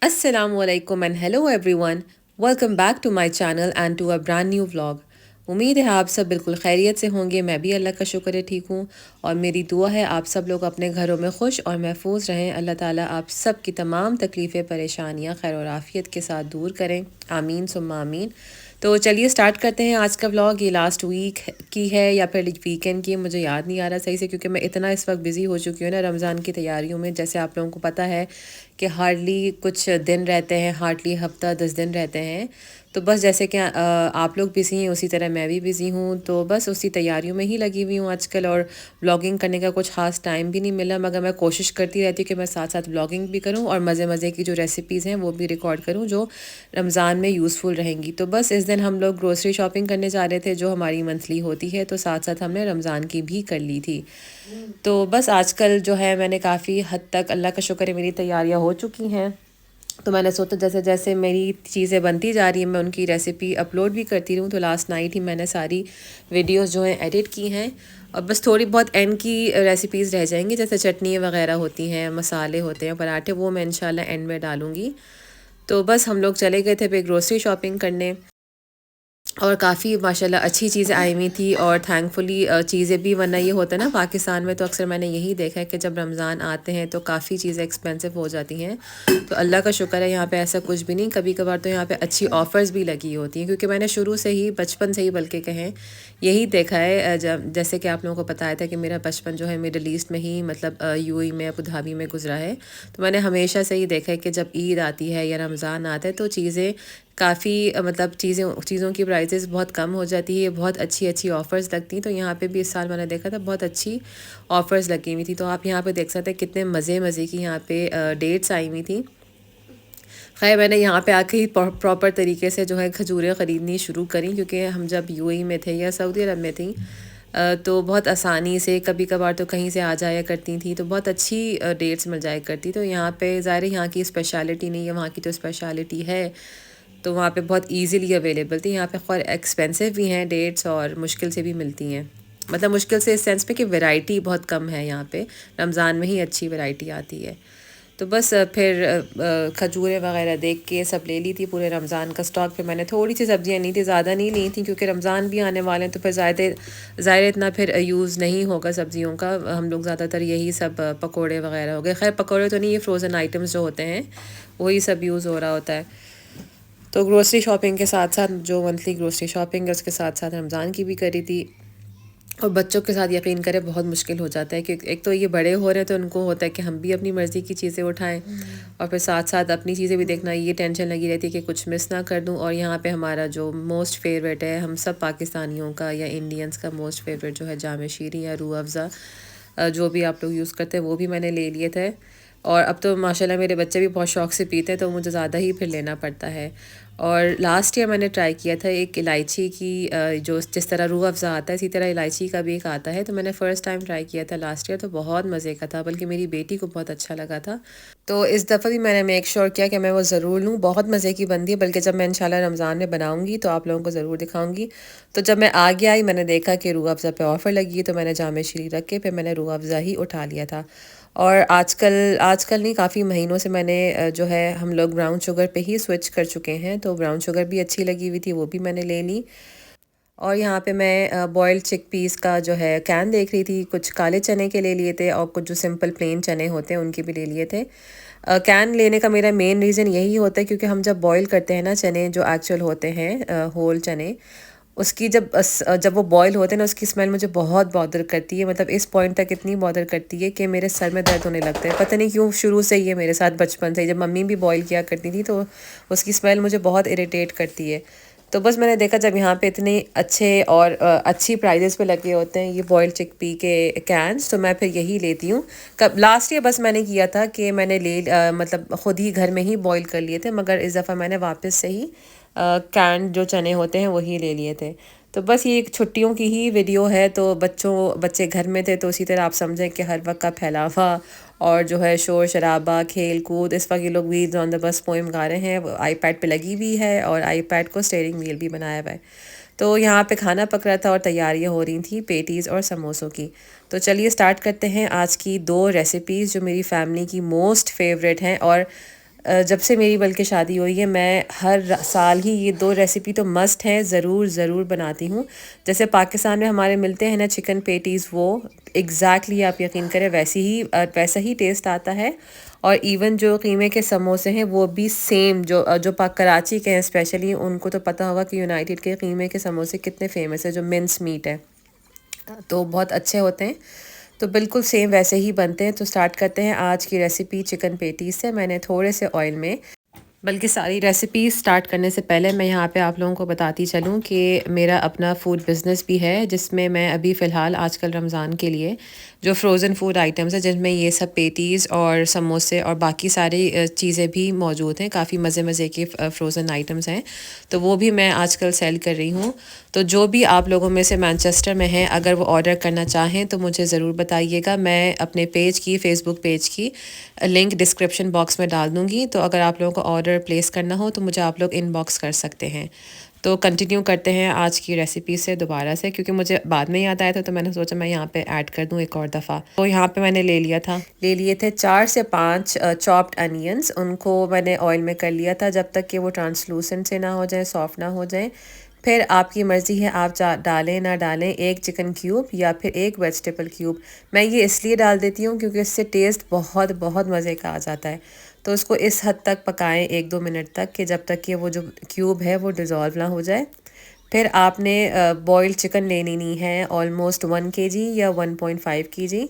Assalamualaikum and hello everyone. Welcome back to my channel and to a brand new vlog. उम्मीद है आप सब बिल्कुल खैरियत से होंगे। मैं भी अल्लाह का शुक्र है ठीक हूँ और मेरी दुआ है आप सब लोग अपने घरों में खुश और महफूज रहें। अल्लाह ताला आप सब की तमाम तकलीफ़ें परेशानियाँ खैर और आफ़ियत के साथ दूर करें। आमीन सुम्मा आमीन। तो चलिए स्टार्ट करते हैं आज का व्लॉग। ये लास्ट वीक की है या फिर वीकेंड की है, मुझे याद नहीं आ रहा सही से, क्योंकि मैं इतना इस वक्त बिज़ी हो चुकी हूँ ना रमज़ान की तैयारियों में। जैसे आप लोगों को पता है कि हार्डली कुछ दिन रहते हैं, हार्डली हफ्ता 10 दिन रहते हैं। तो बस जैसे कि आप लोग बिज़ी हैं उसी तरह मैं भी बिज़ी हूँ, तो बस उसी तैयारियों में ही लगी हुई हूँ आजकल। और व्लॉगिंग करने का कुछ ख़ास टाइम भी नहीं मिला, मगर मैं कोशिश करती रहती हूँ कि मैं साथ साथ व्लॉगिंग भी करूँ और मज़े मज़े की जो रेसिपीज़ हैं वो भी रिकॉर्ड करूँ जो रमज़ान में यूज़फुल रहेंगी। तो बस इस दिन हम लोग ग्रोसरी शॉपिंग करने जा रहे थे जो हमारी मंथली होती है, तो साथ साथ हमने रमज़ान की भी कर ली थी। तो बस आजकल जो है मैंने काफ़ी हद तक, अल्लाह का शुक्र है, मेरी तैयारियां हो चुकी हैं। तो मैंने सोचा जैसे जैसे मेरी चीज़ें बनती जा रही हैं मैं उनकी रेसिपी अपलोड भी करती रहूँ। तो लास्ट नाइट ही मैंने सारी वीडियोस जो हैं एडिट की हैं और बस थोड़ी बहुत एंड की रेसिपीज़ रह जाएंगी, जैसे चटनी वगैरह होती हैं, मसाले होते हैं, पराठे, वो मैं इंशाल्लाह एंड में डालूँगी। तो बस हम लोग चले गए थे फिर ग्रोसरी शॉपिंग करने और काफ़ी माशाल्लाह अच्छी चीज़ें आई हुई थी और थैंकफुली चीज़ें भी, वरना ये होता है ना पाकिस्तान में तो अक्सर मैंने यही देखा है कि जब रमज़ान आते हैं तो काफ़ी चीज़ें एक्सपेंसिव हो जाती हैं। तो अल्लाह का शुक्र है यहाँ पे ऐसा कुछ भी नहीं। कभी कभार तो यहाँ पे अच्छी ऑफ़र्स भी लगी होती हैं, क्योंकि मैंने शुरू से ही, बचपन से ही बल्कि कहें, यही देखा है। जब जैसे कि आप लोगों को बताया था कि मेरा बचपन जो है मिडल ईस्ट में ही, मतलब यूएई में, अबू धाबी में गुजरा है। तो मैंने हमेशा से ही देखा है कि जब ईद आती है या रमज़ान आता है तो चीज़ें काफ़ी मतलब चीज़ों की प्राइसेस बहुत कम हो जाती है, बहुत अच्छी अच्छी ऑफ़र्स लगती हैं। तो यहाँ पे भी इस साल मैंने देखा था बहुत अच्छी ऑफ़र्स लगी हुई थी। तो आप यहाँ पे देख सकते हैं कितने मज़े मज़े की यहाँ पे डेट्स आई हुई थी। खैर मैंने यहाँ पे आके ही प्रॉपर तरीके से जो है खजूरें ख़रीदनी शुरू करी, क्योंकि हम जब यूएई में थे या सऊदी अरब में थी तो बहुत आसानी से कभी कभार तो कहीं से आ जाया करती थी, तो बहुत अच्छी डेट्स मिल जाया करती। तो यहाँ पे ज़ाहिर है यहाँ की स्पेशलिटी नहीं है, वहाँ की तो स्पेशलिटी है। तो वहाँ पे बहुत इजीली अवेलेबल थी। यहाँ पे खैर एक्सपेंसिव भी हैं डेट्स और मुश्किल से भी मिलती हैं, मतलब मुश्किल से इस सेंस में कि वैरायटी बहुत कम है यहाँ पे। रमज़ान में ही अच्छी वैरायटी आती है। तो बस फिर खजूरें वगैरह देख के सब ले ली थी, पूरे रमज़ान का स्टॉक। फिर मैंने थोड़ी सी सब्जियां ली थी, ज़्यादा नहीं ली थी, क्योंकि रमज़ान भी आने वाले हैं तो फिर ज़ाहिर इतना फिर यूज़ नहीं होगा सब्जियों का। हम लोग ज़्यादातर यही सब पकोड़े वगैरह हो गए, खैर पकोड़े तो नहीं, ये फ्रोज़न आइटम्स जो होते हैं वही सब यूज़ हो रहा होता है। तो ग्रोसरी शॉपिंग के साथ साथ, जो मंथली ग्रोसरी शॉपिंग है उसके साथ साथ रमज़ान की भी करी थी। और बच्चों के साथ यकीन करें बहुत मुश्किल हो जाता है, क्योंकि एक तो ये बड़े हो रहे हैं तो उनको होता है कि हम भी अपनी मर्ज़ी की चीज़ें उठाएं और फिर साथ साथ अपनी चीज़ें भी देखना, ये टेंशन लगी रहती है कि कुछ मिस ना कर दूं। और यहाँ पे हमारा जो मोस्ट फेवरेट है, हम सब पाकिस्तानियों का या इंडियंस का मोस्ट फेवरेट जो है जाम शीरी या रूह अफ़ज़ा, जो भी आप लोग यूज़ करते हैं, वो भी मैंने ले लिए थे। और अब तो माशाल्लाह मेरे बच्चे भी बहुत शौक़ से पीते हैं, तो मुझे ज़्यादा ही फिर लेना पड़ता है। और लास्ट ईयर मैंने ट्राई किया था एक इलायची की, जो जिस तरह रूह अफ़ज़ा आता है इसी तरह इलायची का भी एक आता है, तो मैंने फ़र्स्ट टाइम ट्राई किया था लास्ट ईयर, तो बहुत मज़े का था, बल्कि मेरी बेटी को बहुत अच्छा लगा था। तो इस दफ़ा भी मैंने मेक श्योर किया कि मैं वो ज़रूर लूँ। बहुत मज़े की बनती है, बल्कि जब मैं इंशाल्लाह रमज़ान में बनाऊँगी तो आप लोगों को ज़रूर दिखाऊँगी। तो जब मैं आगे आई मैंने देखा कि रूह अफ़ज़ा पे ऑफ़र लगी है, तो मैंने जाम शीरी रख के फिर मैंने रूह अफ़ज़ा ही उठा लिया था। और आजकल आजकल नहीं, काफ़ी महीनों से मैंने जो है, हम लोग ब्राउन शुगर पे ही स्विच कर चुके हैं, तो ब्राउन शुगर भी अच्छी लगी हुई थी, वो भी मैंने ले ली। और यहाँ पे मैं बॉयल्ड चिक पीस का जो है कैन देख रही थी, कुछ काले चने के ले लिए थे और कुछ जो सिंपल प्लेन चने होते हैं उनके भी ले लिए थे। कैन लेने का मेरा मेन रीज़न यही होता है, क्योंकि हम जब बॉईल करते हैं ना चने जो एक्चुअल होते हैं होल चने, उसकी जब वो बॉयल होते हैं ना, उसकी स्मेल मुझे बहुत बॉदर करती है। मतलब इस पॉइंट तक इतनी बॉदर करती है कि मेरे सर में दर्द होने लगता है। पता नहीं क्यों, शुरू से ही है मेरे साथ, बचपन से ही। जब मम्मी भी बॉयल किया करती थी तो उसकी स्मेल मुझे बहुत इरिटेट करती है। तो बस मैंने देखा जब यहाँ पे इतने अच्छे और अच्छी प्राइजेस पे लगे होते हैं ये बॉयल्ड चिकपी के कैंस, तो मैं फिर यही लेती हूँ। कब लास्ट ईयर बस मैंने किया था कि मैंने मतलब ख़ुद ही घर में ही बॉईल कर लिए थे, मगर इस दफ़ा मैंने वापस से ही कैन जो चने होते हैं वही ले लिए थे। तो बस ये एक छुट्टियों की ही वीडियो है, तो बच्चे घर में थे, तो उसी तरह आप समझें कि हर वक्त का फैलावा और जो है शोर शराबा, खेल कूद। इस वक्त ये लोग wheels on the bus poem गा रहे हैं, आईपैड पे लगी हुई है और आईपैड को स्टीयरिंग व्हील भी बनाया हुआ है। तो यहाँ पे खाना पक रहा था और तैयारियाँ हो रही थी पेटीज़ और समोसों की। तो चलिए स्टार्ट करते हैं आज की दो रेसिपीज़ जो मेरी फैमिली की मोस्ट फेवरेट हैं। और जब से मेरी बल्कि शादी हुई है मैं हर साल ही ये 2 रेसिपी तो मस्ट है, ज़रूर ज़रूर बनाती हूँ। जैसे पाकिस्तान में हमारे मिलते हैं ना चिकन पेटीज़, वो एग्ज़ैक्टली आप यकीन करें वैसा ही टेस्ट आता है। और इवन जो कीमे के समोसे हैं वो भी सेम, जो कराची के हैं स्पेशली, उनको तो पता होगा कि यूनाइटेड के कीमे के समोसे कितने फेमस है, जो मिन्स मीट है तो बहुत अच्छे होते हैं। तो बिल्कुल सेम वैसे ही बनते हैं। तो स्टार्ट करते हैं आज की रेसिपी चिकन पेटीज से। मैंने थोड़े से ऑयल में, बल्कि सारी रेसिपी स्टार्ट करने से पहले मैं यहाँ पे आप लोगों को बताती चलूँ कि मेरा अपना फूड बिज़नेस भी है, जिसमें मैं अभी फ़िलहाल आजकल रमज़ान के लिए जो फ्रोज़न फूड आइटम्स हैं, जिनमें ये सब पेटीज़ और समोसे और बाकी सारी चीज़ें भी मौजूद हैं, काफ़ी मज़े मज़े के फ्रोज़न आइटम्स हैं, तो वो भी मैं आजकल सेल कर रही हूँ। तो जो भी आप लोगों में से मैनचेस्टर में हैं, अगर वो ऑर्डर करना चाहें तो मुझे ज़रूर बताइएगा। मैं अपने पेज की, फ़ेसबुक पेज की लिंक डिस्क्रिप्शन बॉक्स में डाल दूँगी। तो अगर आप लोगों को ऑर्डर प्लेस करना हो तो मुझे आप लोग इनबॉक्स कर सकते हैं। तो कंटिन्यू करते हैं आज की रेसिपी से दोबारा से, क्योंकि मुझे बाद में याद आया था तो मैंने सोचा मैं यहाँ पे ऐड कर दूँ एक और दफ़ा। तो यहाँ पे मैंने ले लिए थे 4 से 5 चॉप्ड अनियंस। उनको मैंने ऑयल में कर लिया था जब तक कि वो ट्रांसलूसेंट से ना हो जाए, सॉफ्ट ना हो जाए। फिर आपकी मर्ज़ी है, आप डालें ना डालें एक चिकन क्यूब या फिर एक वेजिटेबल क्यूब। मैं ये इसलिए डाल देती हूँ क्योंकि इससे टेस्ट बहुत बहुत मज़े का आ जाता है। तो उसको इस हद तक पकाएं 1-2 मिनट तक कि जब तक कि वो जो क्यूब है वो डिज़ोल्व ना हो जाए। फिर आपने बॉइल्ड चिकन लेनी नहीं है, ऑलमोस्ट 1 केजी या 1.5 केजी।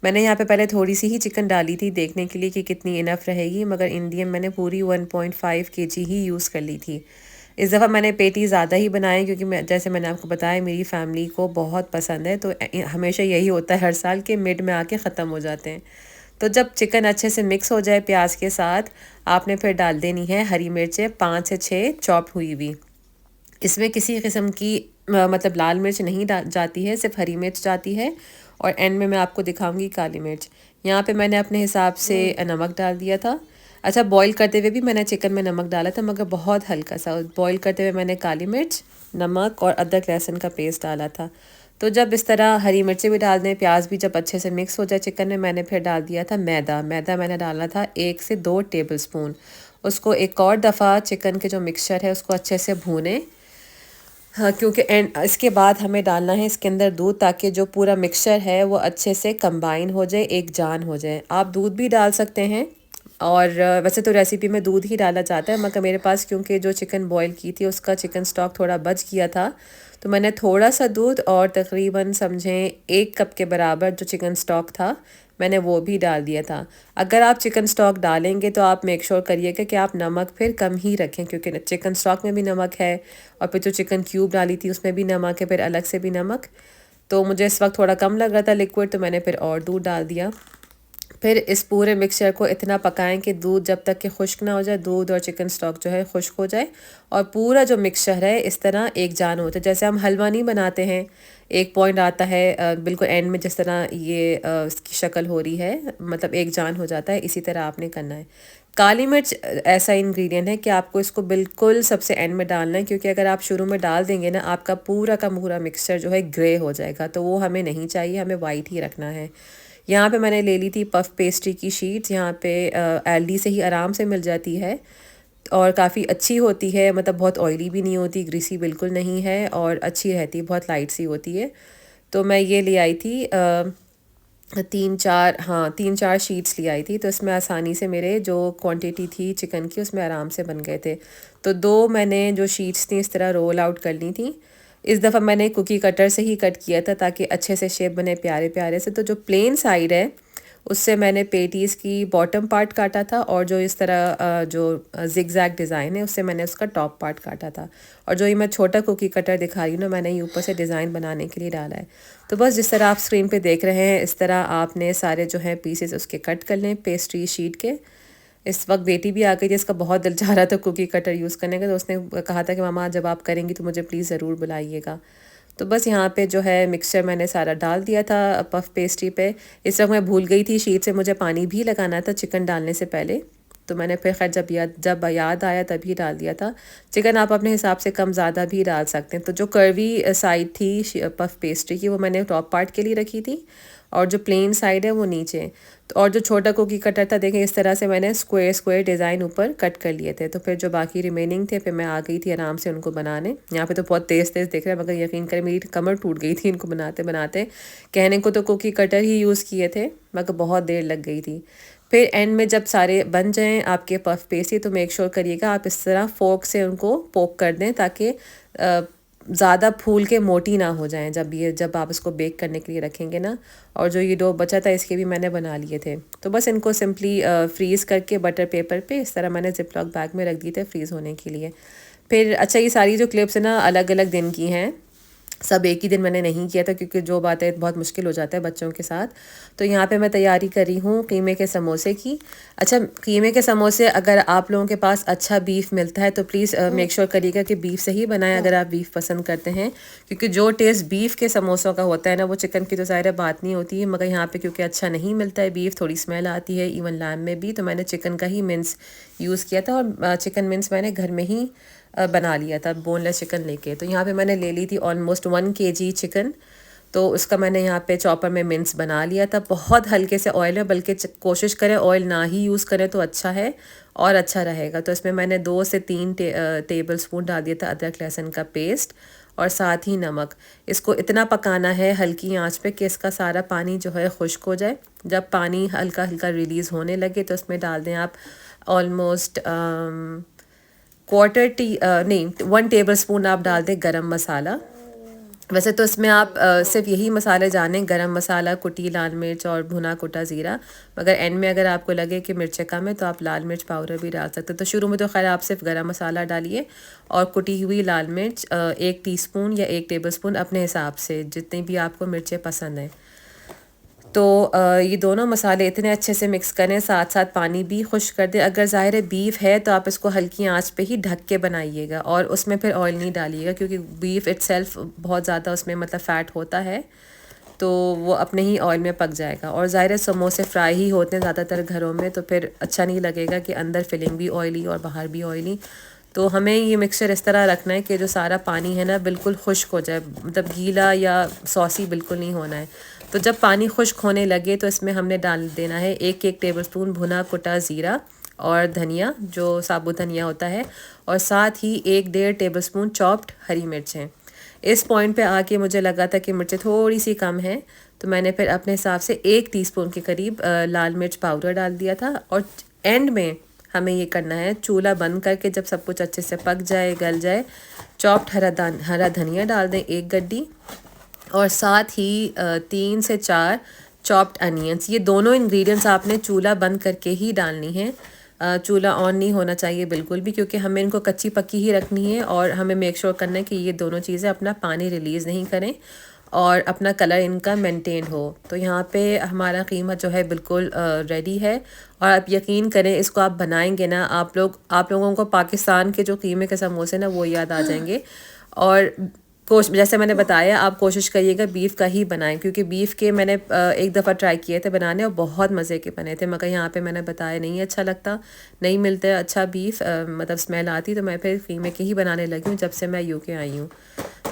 मैंने यहाँ पे पहले थोड़ी सी ही चिकन डाली थी देखने के लिए कि कितनी इनफ रहेगी, मगर इंडियन मैंने पूरी 1.5 केजी ही यूज़ कर ली थी। इस दफ़ा मैंने पेटी ज़्यादा ही बनाए क्योंकि जैसे मैंने आपको बताया मेरी फैमिली को बहुत पसंद है। तो हमेशा यही होता है हर साल के मिड में आके ख़त्म हो जाते हैं। तो जब चिकन अच्छे से मिक्स हो जाए प्याज के साथ, आपने फिर डाल देनी है हरी मिर्चें 5 से 6 चॉप हुई हुई। इसमें किसी किस्म की मतलब लाल मिर्च नहीं जाती है, सिर्फ हरी मिर्च जाती है। और एंड में मैं आपको दिखाऊंगी काली मिर्च। यहाँ पे मैंने अपने हिसाब से नमक डाल दिया था। अच्छा, बॉईल करते हुए भी मैंने चिकन में नमक डाला था, मगर बहुत हल्का सा। बॉईल करते हुए मैंने काली मिर्च, नमक और अदरक लहसुन का पेस्ट डाला था। तो जब इस तरह हरी मिर्चें भी डाल दें, प्याज भी जब अच्छे से मिक्स हो जाए चिकन में, मैंने फिर डाल दिया था मैदा मैंने डाला था 1 से 2 टेबलस्पून। उसको एक और दफ़ा चिकन के जो मिक्सचर है उसको अच्छे से भूनें। हाँ, क्योंकि एंड इसके बाद हमें डालना है इसके अंदर दूध, ताकि जो पूरा मिक्सचर है वो अच्छे से कंबाइन हो जाए, एक जान हो जाए। आप दूध भी डाल सकते हैं, और वैसे तो रेसिपी में दूध ही डाला जाता है, मगर मेरे पास क्योंकि जो चिकन बॉईल की थी उसका चिकन स्टॉक थोड़ा बच गया था, तो मैंने थोड़ा सा दूध और तकरीबन समझें 1 कप के बराबर जो चिकन स्टॉक था मैंने वो भी डाल दिया था। अगर आप चिकन स्टॉक डालेंगे तो आप मेक श्योर करिएगा कि आप नमक फिर कम ही रखें, क्योंकि चिकन स्टॉक में भी नमक है और फिर जो चिकन क्यूब डाली थी उसमें भी नमक है, फिर अलग से भी नमक। तो मुझे इस वक्त थोड़ा कम लग रहा था लिक्विड, तो मैंने फिर और दूध डाल दिया। फिर इस पूरे मिक्सचर को इतना पकाएं कि दूध जब तक कि खुश्क ना हो जाए, दूध और चिकन स्टॉक जो है खुश्क हो जाए, और पूरा जो मिक्सचर है इस तरह एक जान होता है। जैसे हम हलवा नहीं बनाते हैं, एक पॉइंट आता है बिल्कुल एंड में, जिस तरह ये इसकी शक्ल हो रही है, मतलब एक जान हो जाता है, इसी तरह आपने करना है। काली मिर्च ऐसा इंग्रेडिएंट है कि आपको इसको बिल्कुल सबसे एंड में डालना है, क्योंकि अगर आप शुरू में डाल देंगे ना, आपका पूरा का पूरा मिक्सचर जो है ग्रे हो जाएगा, तो वो हमें नहीं चाहिए, हमें वाइट ही रखना है। यहाँ पे मैंने ले ली थी पफ पेस्ट्री की शीट्स। यहाँ पे एलडी से ही आराम से मिल जाती है और काफ़ी अच्छी होती है, मतलब बहुत ऑयली भी नहीं होती, ग्रीसी बिल्कुल नहीं है, और अच्छी रहती है, बहुत लाइट सी होती है। तो मैं ये ले आई थी 3-4 शीट्स ले आई थी। तो इसमें आसानी से मेरे जो क्वांटिटी थी चिकन की उसमें आराम से बन गए थे। तो 2 मैंने जो शीट्स थी इस तरह रोल आउट कर ली थी। इस दफ़ा मैंने कुकी कटर से ही कट किया था ताकि अच्छे से शेप बने प्यारे प्यारे से। तो जो प्लेन साइड है उससे मैंने पेटीज़ की बॉटम पार्ट काटा था, और जो इस तरह जो जिगजैग डिज़ाइन है उससे मैंने उसका टॉप पार्ट काटा था। और जो ये मैं छोटा कुकी कटर दिखा रही हूँ ना, मैंने ये ऊपर से डिज़ाइन बनाने के लिए डाला है। तो बस जिस तरह आप स्क्रीन पे देख रहे हैं इस तरह आपने सारे जो है पीसेस उसके कट कर लें पेस्ट्री शीट के। इस वक्त बेटी भी आ गई थी, इसका बहुत दिल चाह रहा था कुकी कटर यूज़ करने का, तो उसने कहा था कि मामा जब आप करेंगी तो मुझे प्लीज़ ज़रूर बुलाइएगा। तो बस यहाँ पे जो है मिक्सचर मैंने सारा डाल दिया था पफ पेस्ट्री पे। इस वक्त मैं भूल गई थी शीट से मुझे पानी भी लगाना था चिकन डालने से पहले, तो मैंने फिर खैर जब याद आया तभी डाल दिया था। चिकन आप अपने हिसाब से कम ज़्यादा भी डाल सकते हैं। तो जो कर्वी साइड थी पफ पेस्ट्री की वो मैंने टॉप पार्ट के लिए रखी थी, और जो प्लेन साइड है वो नीचे। तो और जो छोटा कुकी कटर था देखें इस तरह से मैंने स्क्वायर स्क्वायर डिज़ाइन ऊपर कट कर लिए थे। तो फिर जो बाकी रिमेनिंग थे फिर मैं आ गई थी आराम से उनको बनाने। यहाँ पे तो बहुत तेज़ तेज़ दिख रहा है मगर यकीन करें मेरी कमर टूट गई थी इनको बनाते बनाते। कहने को तो कुकी कटर ही यूज़ किए थे मगर बहुत देर लग गई थी। फिर एंड में जब सारे बन जाएं आपके पफ पेस्ट्री तो मेक श्योर करिएगा आप इस तरह फोर्क से उनको पोक कर दें ताकि ज़्यादा फूल के मोटी ना हो जाएं जब आप इसको बेक करने के लिए रखेंगे ना। और जो ये डो बचा था इसके भी मैंने बना लिए थे। तो बस इनको सिंपली फ्रीज़ करके बटर पेपर पे इस तरह मैंने जिप लॉक बैग में रख दिए थे फ्रीज़ होने के लिए। फिर अच्छा ये सारी जो क्लिप्स है ना अलग अलग दिन की हैं, सब एक ही दिन मैंने नहीं किया था क्योंकि जो बात है बहुत मुश्किल हो जाता है बच्चों के साथ। तो यहाँ पे मैं तैयारी कर रही हूँ कीमे के समोसे की। अच्छा कीमे के समोसे अगर आप लोगों के पास अच्छा बीफ मिलता है तो प्लीज़ मेक श्योर करिएगा कि बीफ से ही बनाएं अगर आप बीफ पसंद करते हैं, क्योंकि जो टेस्ट बीफ के समोसों का होता है ना वो चिकन की तो ज़ाहिर बात नहीं होती है। मगर यहाँ पर क्योंकि अच्छा नहीं मिलता है बीफ, थोड़ी स्मेल आती है इवन लैम में भी, तो मैंने चिकन का ही मिन्स यूज़ किया था और चिकन मिन्स मैंने घर में ही बना लिया था बोनलेस चिकन लेके। तो यहाँ पे मैंने ले ली थी ऑलमोस्ट 1 kg चिकन। तो उसका मैंने यहाँ पे चॉपर में मिन्स बना लिया था। बहुत हल्के से ऑयल है, बल्कि कोशिश करें ऑयल ना ही यूज़ करें तो अच्छा है और अच्छा रहेगा। तो इसमें मैंने 2 से 3 टेबल स्पून डाल दिया था अदरक लहसुन का पेस्ट और साथ ही नमक। इसको इतना पकाना है हल्की आंच पे कि इसका सारा पानी जो है खुश्क हो जाए। जब पानी हल्का हल्का रिलीज़ होने लगे तो इसमें डाल दें आप ऑलमोस्ट क्वार्टर टी नहीं 1 टेबल स्पून आप डाल दें गरम मसाला। वैसे तो इसमें आप सिर्फ यही मसाले जानें, गरम मसाला, कुटी लाल मिर्च और भुना कुटा ज़ीरा। मगर एंड में अगर आपको लगे कि मिर्चें कम है तो आप लाल मिर्च पाउडर भी डाल सकते हैं। तो शुरू में तो खैर आप सिर्फ गरम मसाला डालिए और कुटी हुई लाल मिर्च 1 टीस्पून या 1 टेबल स्पून अपने हिसाब से जितनी भी आपको मिर्चें पसंद हैं। तो ये दोनों मसाले इतने अच्छे से मिक्स करें, साथ साथ पानी भी खुश्क कर दें। अगर ज़ाहिर है बीफ है तो आप इसको हल्की आंच पे ही ढक के बनाइएगा और उसमें फिर ऑयल नहीं डालिएगा क्योंकि बीफ इटसेल्फ बहुत ज़्यादा उसमें मतलब फ़ैट होता है तो वो अपने ही ऑयल में पक जाएगा। और ज़ाहिर है समोसे फ्राई ही होते हैं ज़्यादातर घरों में, तो फिर अच्छा नहीं लगेगा कि अंदर फिलिंग भी ऑयली और बाहर भी ऑयली। तो हमें ये मिक्सचर इस तरह रखना है कि जो सारा पानी है ना बिल्कुल खुश्क हो जाए, मतलब गीला या सॉसी बिल्कुल नहीं होना है। तो जब पानी खुश्क होने लगे तो इसमें हमने डाल देना है 1 टेबल स्पून भुना कुटा ज़ीरा और धनिया जो साबुत धनिया होता है, और साथ ही 1 डेढ़ टेबल स्पून चॉप्ड हरी मिर्चें। इस पॉइंट पे आके मुझे लगा था कि मिर्चें थोड़ी सी कम हैं तो मैंने फिर अपने हिसाब से 1 टीस्पून के करीब लाल मिर्च पाउडर डाल दिया था। और एंड में हमें ये करना है चूल्हा बंद करके जब सब कुछ अच्छे से पक जाए गल जाए, चॉप्ड हरा धनिया डाल दें 1 गड्डी और साथ ही 3 से 4 चॉप्ड अनियंस। ये दोनों इंग्रेडिएंट्स आपने चूल्हा बंद करके ही डालनी है, चूल्हा ऑन नहीं होना चाहिए बिल्कुल भी, क्योंकि हमें इनको कच्ची पक्की ही रखनी है और हमें मेक श्योर करना है कि ये दोनों चीज़ें अपना पानी रिलीज़ नहीं करें और अपना कलर इनका मेंटेन हो। तो यहाँ पे हमारा कीमा जो है बिल्कुल रेडी है और आप यकीन करें इसको आप बनाएंगे ना आप लोगों को पाकिस्तान के जो कीमे के समोसे ना वो याद आ जाएंगे। और जैसे मैंने बताया आप कोशिश करिएगा बीफ का ही बनाएं, क्योंकि बीफ के मैंने एक दफ़ा ट्राई किए थे बनाने और बहुत मज़े के बने थे। मगर यहाँ पे मैंने बताया नहीं अच्छा लगता, नहीं मिलता अच्छा बीफ, मतलब स्मेल आती, तो मैं फिर कीमे के ही बनाने लगी हूँ जब से मैं यूके आई हूँ।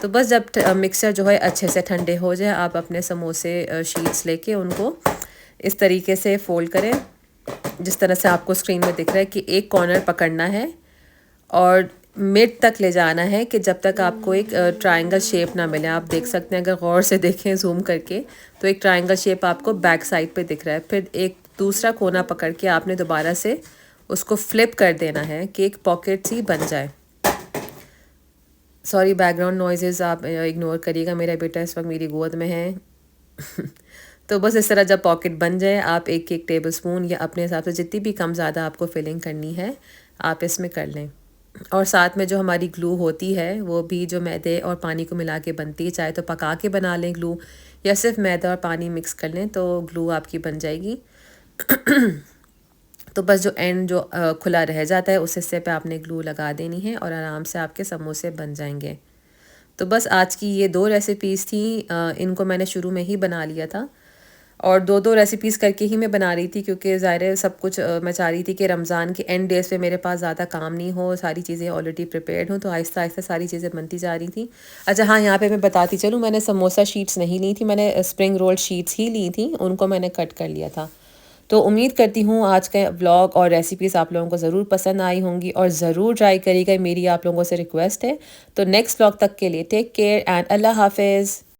तो बस जब मिक्सर जो है अच्छे से ठंडे हो जाए आप अपने समोसे शीट्स लेके उनको इस तरीके से फ़ोल्ड करें जिस तरह से आपको स्क्रीन में दिख रहा है कि एक कॉर्नर पकड़ना है और मिड तक ले जाना है कि जब तक आपको एक ट्रायंगल शेप ना मिले। आप देख सकते हैं अगर गौर से देखें जूम करके तो एक ट्रायंगल शेप आपको बैक साइड पे दिख रहा है। फिर एक दूसरा कोना पकड़ के आपने दोबारा से उसको फ्लिप कर देना है कि एक पॉकेट सी बन जाए। सॉरी बैकग्राउंड नॉइजेज़ आप इग्नोर करिएगा, मेरा बेटा इस वक्त मेरी गोद में है। तो बस इस तरह जब पॉकेट बन जाए आप 1 टेबल स्पून या अपने हिसाब से जितनी भी कम ज़्यादा आपको फिलिंग करनी है आप इसमें कर लें। और साथ में जो हमारी ग्लू होती है वो भी जो मैदे और पानी को मिला के बनती है, चाहे तो पका के बना लें ग्लू या सिर्फ मैदा और पानी मिक्स कर लें तो ग्लू आपकी बन जाएगी। तो बस जो एंड जो खुला रह जाता है उस हिस्से पे आपने ग्लू लगा देनी है और आराम से आपके समोसे बन जाएंगे। तो बस आज की ये 2 रेसिपीज़ थी, इनको मैंने शुरू में ही बना लिया था और 2-2 रेसिपीज़ करके ही मैं बना रही थी, क्योंकि ज़ाहिर है सब कुछ मैं चाह रही थी कि रमज़ान के एंड डेज़ पे मेरे पास ज़्यादा काम नहीं हो, सारी चीज़ें ऑलरेडी प्रिपेयर्ड हों, तो आहिस्ता-आहिस्ता सारी चीज़ें बनती जा रही थी। अच्छा हाँ, यहाँ पे मैं बताती चलूँ, मैंने समोसा शीट्स नहीं ली थी, मैंने स्प्रिंग रोल शीट्स ही ली थी, उनको मैंने कट कर लिया था। तो उम्मीद करती हूँ आज का व्लॉग और रेसिपीज़ आप लोगों को ज़रूर पसंद आई होंगी और ज़रूर ट्राई करिएगा, मेरी आप लोगों से रिक्वेस्ट है। तो नेक्स्ट व्लॉग तक के लिए टेक केयर एंड अल्लाह हाफ़िज़।